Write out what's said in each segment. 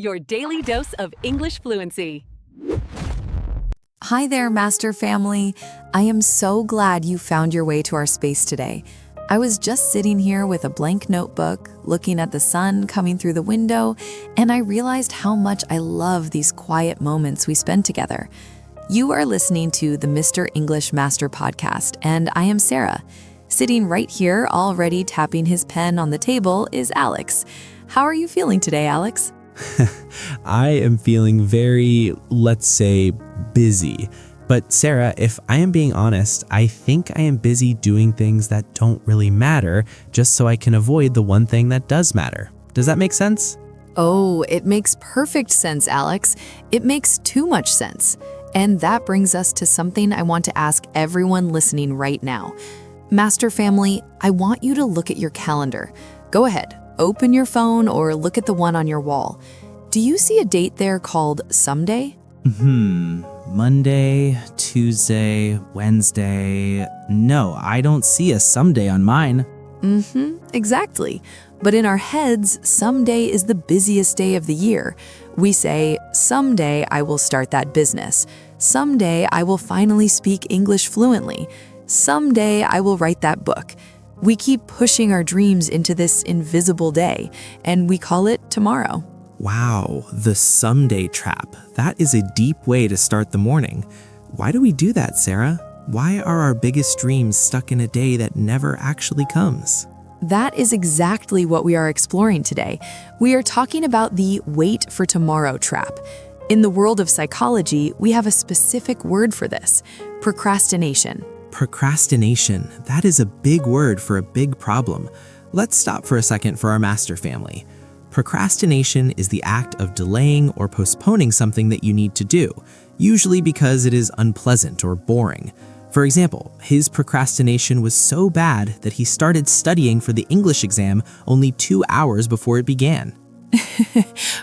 your daily dose of English fluency. Hi there, Master Family. I am so glad you found your way to our space today. I was just sitting here with a blank notebook, looking at the sun coming through the window, and I realized how much I love these quiet moments we spend together. You are listening to the Mr. English Master podcast, and I am Sarah. Sitting right here, already tapping his pen on the table, is Alex. How are you feeling today, Alex? I am feeling very, let's say, busy. But Sarah, if I am being honest, I think I am busy doing things that don't really matter just so I can avoid the one thing that does matter. Does that make sense? Oh, it makes perfect sense, Alex. It makes too much sense. And that brings us to something I want to ask everyone listening right now. Master Family, I want you to look at your calendar. Go ahead, open your phone or look at the one on your wall. Do you see a date there called someday? Monday, Tuesday, Wednesday. No, I don't see a someday on mine. Exactly. But in our heads, someday is the busiest day of the year. We say, someday I will start that business. Someday I will finally speak English fluently. Someday I will write that book. We keep pushing our dreams into this invisible day, and we call it tomorrow. Wow, the someday trap. That is a deep way to start the morning. Why do we do that, Sarah? Why are our biggest dreams stuck in a day that never actually comes? That is exactly what we are exploring today. We are talking about the wait for tomorrow trap. In the world of psychology, we have a specific word for this: procrastination. Procrastination, that is a big word for a big problem. Let's stop for a second for our Master Family. Procrastination is the act of delaying or postponing something that you need to do, usually because it is unpleasant or boring. For example, his procrastination was so bad that he started studying for the English exam only 2 hours before it began.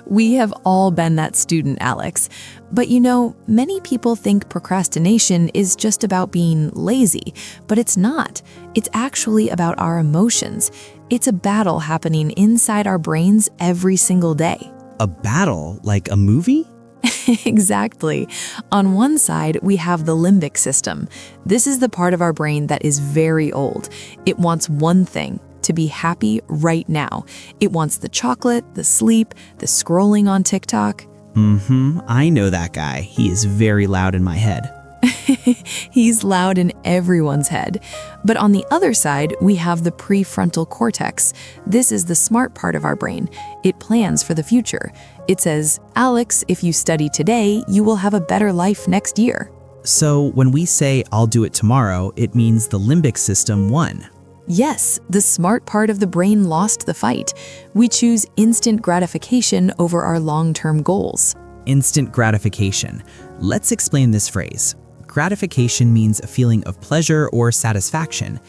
We have all been that student, Alex. But you know, many people think procrastination is just about being lazy, but it's not. It's actually about our emotions. It's a battle happening inside our brains every single day. A battle? Like a movie? Exactly. On one side, we have the limbic system. This is the part of our brain that is very old. It wants one thing: to be happy right now. It wants the chocolate, the sleep, the scrolling on TikTok. I know that guy. He is very loud in my head. He's loud in everyone's head. But on the other side, we have the prefrontal cortex. This is the smart part of our brain. It plans for the future. It says, Alex, if you study today, you will have a better life next year. So when we say, I'll do it tomorrow, it means the limbic system won. Yes, the smart part of the brain lost the fight. We choose instant gratification over our long-term goals. Instant gratification. Let's explain this phrase. Gratification means a feeling of pleasure or satisfaction.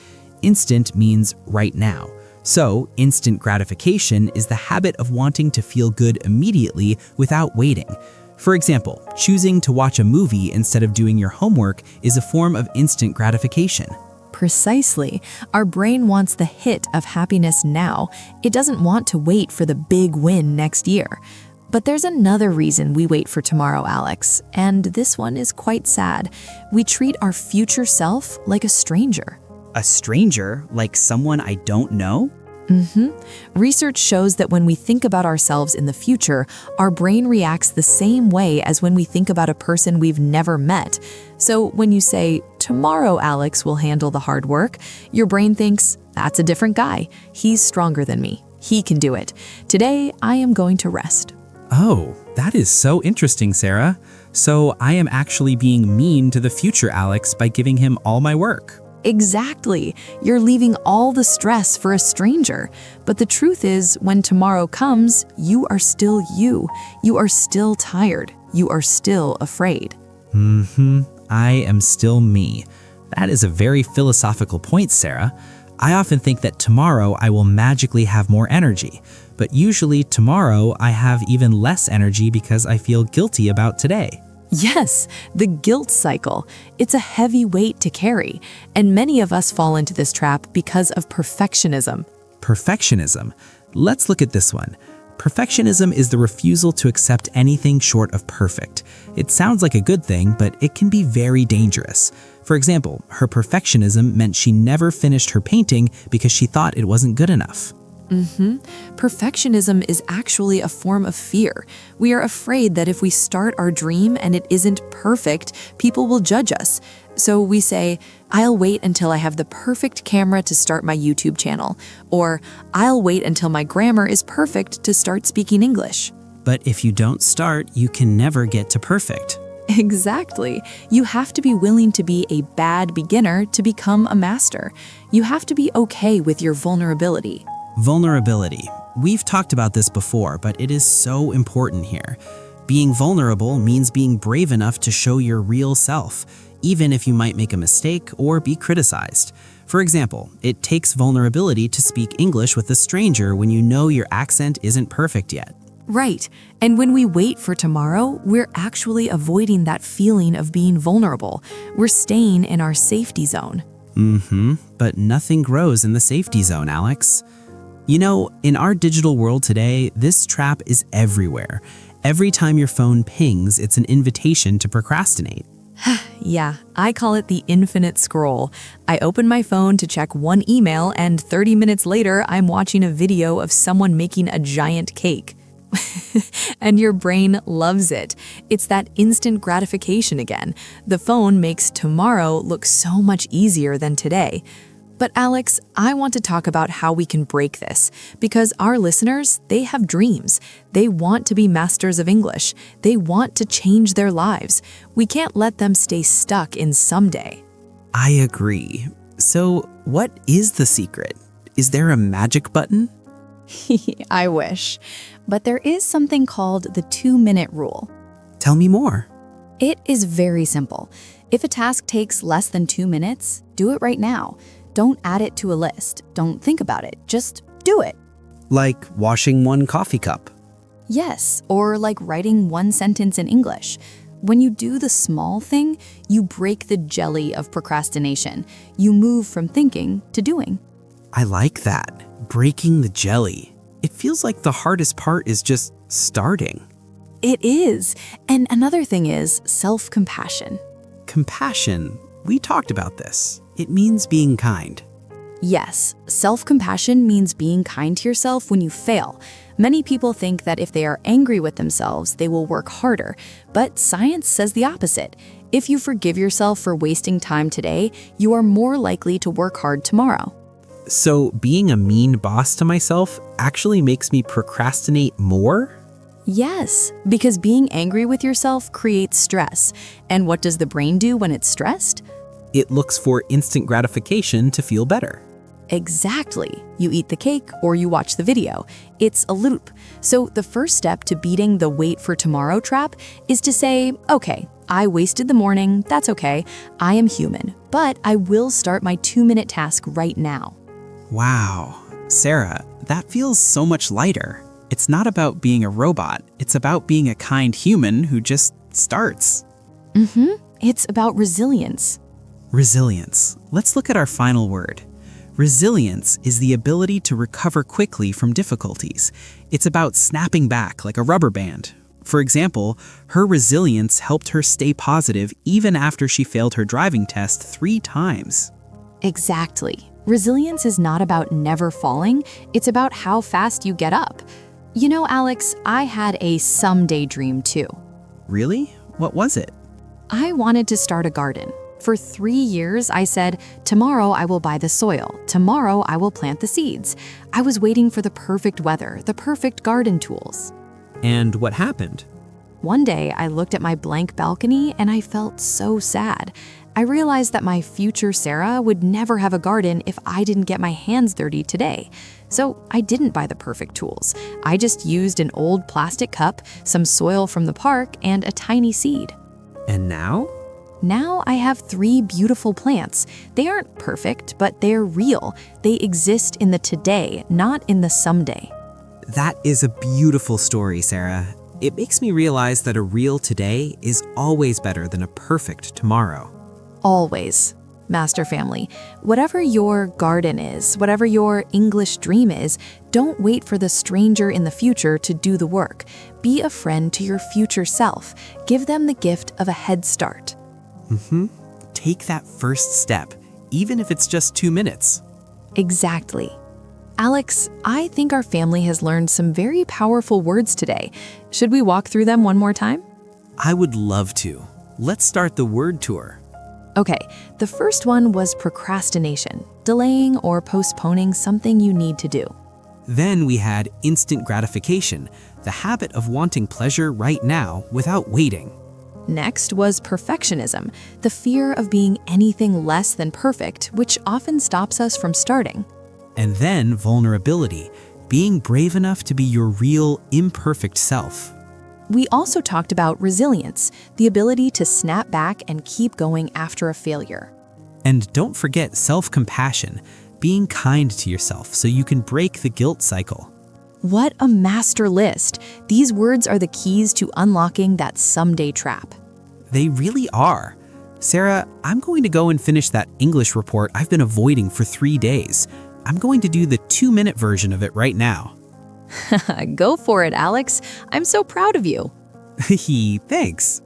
Instant means right now. So, instant gratification is the habit of wanting to feel good immediately without waiting. For example, choosing to watch a movie instead of doing your homework is a form of instant gratification. Precisely. Our brain wants the hit of happiness now. It doesn't want to wait for the big win next year. But there's another reason we wait for tomorrow, Alex, and this one is quite sad. We treat our future self like a stranger. A stranger? Like someone I don't know? Research shows that when we think about ourselves in the future, our brain reacts the same way as when we think about a person we've never met. So when you say, tomorrow Alex will handle the hard work, your brain thinks, that's a different guy. He's stronger than me. He can do it. Today, I am going to rest. Oh, that is so interesting, Sarah. So I am actually being mean to the future Alex by giving him all my work. Exactly. You're leaving all the stress for a stranger. But the truth is, when tomorrow comes, you are still you. You are still tired. You are still afraid. I am still me. That is a very philosophical point, Sarah. I often think that tomorrow I will magically have more energy, but usually tomorrow I have even less energy because I feel guilty about today. Yes, the guilt cycle. It's a heavy weight to carry, and many of us fall into this trap because of perfectionism. Perfectionism. Let's look at this one. Perfectionism is the refusal to accept anything short of perfect. It sounds like a good thing, but it can be very dangerous. For example, her perfectionism meant she never finished her painting because she thought it wasn't good enough. Perfectionism is actually a form of fear. We are afraid that if we start our dream and it isn't perfect, people will judge us. So we say, I'll wait until I have the perfect camera to start my YouTube channel, or I'll wait until my grammar is perfect to start speaking English. But if you don't start, you can never get to perfect. Exactly. You have to be willing to be a bad beginner to become a master. You have to be okay with your vulnerability. Vulnerability. We've talked about this before, but it is so important here. Being vulnerable means being brave enough to show your real self, even if you might make a mistake or be criticized. For example, it takes vulnerability to speak English with a stranger when you know your accent isn't perfect yet. Right. And when we wait for tomorrow, we're actually avoiding that feeling of being vulnerable. We're staying in our safety zone. But nothing grows in the safety zone, Alex. You know, in our digital world today, this trap is everywhere. Every time your phone pings, it's an invitation to procrastinate. Yeah, I call it the infinite scroll. I open my phone to check one email, and 30 minutes later, I'm watching a video of someone making a giant cake. And your brain loves it. It's that instant gratification again. The phone makes tomorrow look so much easier than today. But Alex, I want to talk about how we can break this, because our listeners, they have dreams. They want to be masters of English. They want to change their lives. We can't let them stay stuck in someday. I agree. So, what is the secret? Is there a magic button? I wish. But there is something called the 2-minute rule. Tell me more. It is very simple. If a task takes less than 2 minutes, do it right now. Don't add it to a list. Don't think about it. Just do it. Like washing one coffee cup. Yes, or like writing one sentence in English. When you do the small thing, you break the jelly of procrastination. You move from thinking to doing. I like that. Breaking the jelly. It feels like the hardest part is just starting. It is. And another thing is self-compassion. Compassion. We talked about this. It means being kind. Yes, self-compassion means being kind to yourself when you fail. Many people think that if they are angry with themselves, they will work harder. But science says the opposite. If you forgive yourself for wasting time today, you are more likely to work hard tomorrow. So being a mean boss to myself actually makes me procrastinate more? Yes, because being angry with yourself creates stress. And what does the brain do when it's stressed? It looks for instant gratification to feel better. Exactly. You eat the cake or you watch the video. It's a loop. So the first step to beating the wait for tomorrow trap is to say, okay, I wasted the morning, that's okay. I am human, but I will start my 2-minute task right now. Wow. Sarah, that feels so much lighter. It's not about being a robot. It's about being a kind human who just starts. It's about resilience. Resilience. Let's look at our final word. Resilience is the ability to recover quickly from difficulties. It's about snapping back like a rubber band. For example, her resilience helped her stay positive even after she failed her driving test 3 times. Exactly. Resilience is not about never falling. It's about how fast you get up. You know, Alex, I had a someday dream too. Really? What was it? I wanted to start a garden. For 3 years, I said, tomorrow I will buy the soil. Tomorrow I will plant the seeds. I was waiting for the perfect weather, the perfect garden tools. And what happened? One day, I looked at my blank balcony and I felt so sad. I realized that my future Sarah would never have a garden if I didn't get my hands dirty today. So I didn't buy the perfect tools. I just used an old plastic cup, some soil from the park, and a tiny seed. And now? Now I have 3 beautiful plants. They aren't perfect, but they're real. They exist in the today, not in the someday. That is a beautiful story, Sarah. It makes me realize that a real today is always better than a perfect tomorrow. Always. Master family. Whatever your garden is, whatever your English dream is, don't wait for the stranger in the future to do the work. Be a friend to your future self. Give them the gift of a head start. Take that first step, even if it's just 2 minutes. Exactly. Alex, I think our family has learned some very powerful words today. Should we walk through them one more time? I would love to. Let's start the word tour. Okay, the first one was procrastination, delaying or postponing something you need to do. Then we had instant gratification, the habit of wanting pleasure right now without waiting. Next was perfectionism, the fear of being anything less than perfect, which often stops us from starting. And then vulnerability, being brave enough to be your real, imperfect self. We also talked about resilience, the ability to snap back and keep going after a failure. And don't forget self-compassion, being kind to yourself so you can break the guilt cycle. What a master list! These words are the keys to unlocking that someday trap. They really are. Sarah, I'm going to go and finish that English report I've been avoiding for 3 days. I'm going to do the 2-minute version of it right now. Go for it, Alex. I'm so proud of you. Thanks.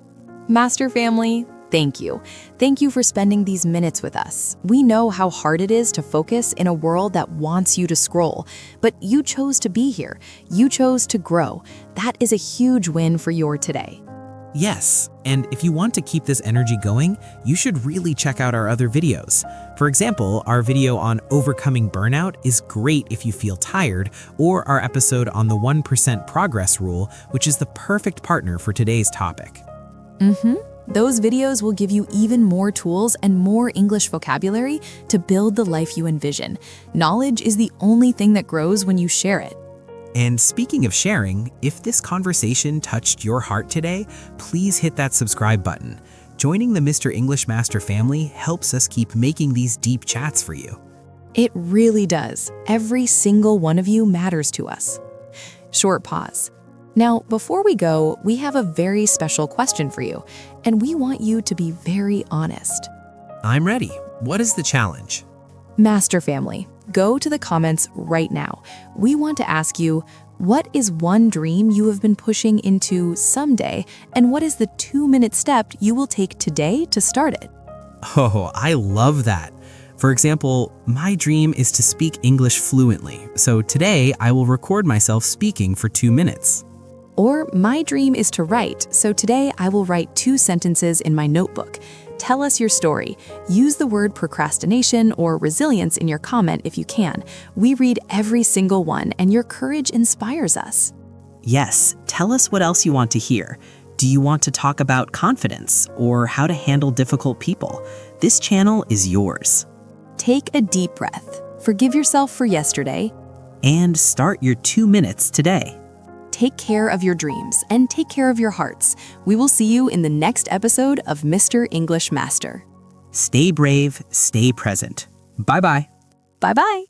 Master family, thank you. Thank you for spending these minutes with us. We know how hard it is to focus in a world that wants you to scroll, but you chose to be here. You chose to grow. That is a huge win for your today. Yes, and if you want to keep this energy going, you should really check out our other videos. For example, our video on overcoming burnout is great if you feel tired, or our episode on the 1% progress rule, which is the perfect partner for today's topic. Those videos will give you even more tools and more English vocabulary to build the life you envision. Knowledge is the only thing that grows when you share it. And speaking of sharing, if this conversation touched your heart today, please hit that subscribe button. Joining the Mr. English Master family helps us keep making these deep chats for you. It really does. Every single one of you matters to us. Short pause. Now, before we go, we have a very special question for you, and we want you to be very honest. I'm ready. What is the challenge? Master family, go to the comments right now. We want to ask you, what is one dream you have been pushing into someday, and what is the 2-minute step you will take today to start it? Oh, I love that. For example, my dream is to speak English fluently, so today I will record myself speaking for 2 minutes. Or my dream is to write, so today I will write 2 sentences in my notebook. Tell us your story. Use the word procrastination or resilience in your comment if you can. We read every single one, and your courage inspires us. Yes, tell us what else you want to hear. Do you want to talk about confidence or how to handle difficult people? This channel is yours. Take a deep breath. Forgive yourself for yesterday. And start your 2 minutes today. Take care of your dreams and take care of your hearts. We will see you in the next episode of Mr. English Master. Stay brave, stay present. Bye-bye. Bye-bye.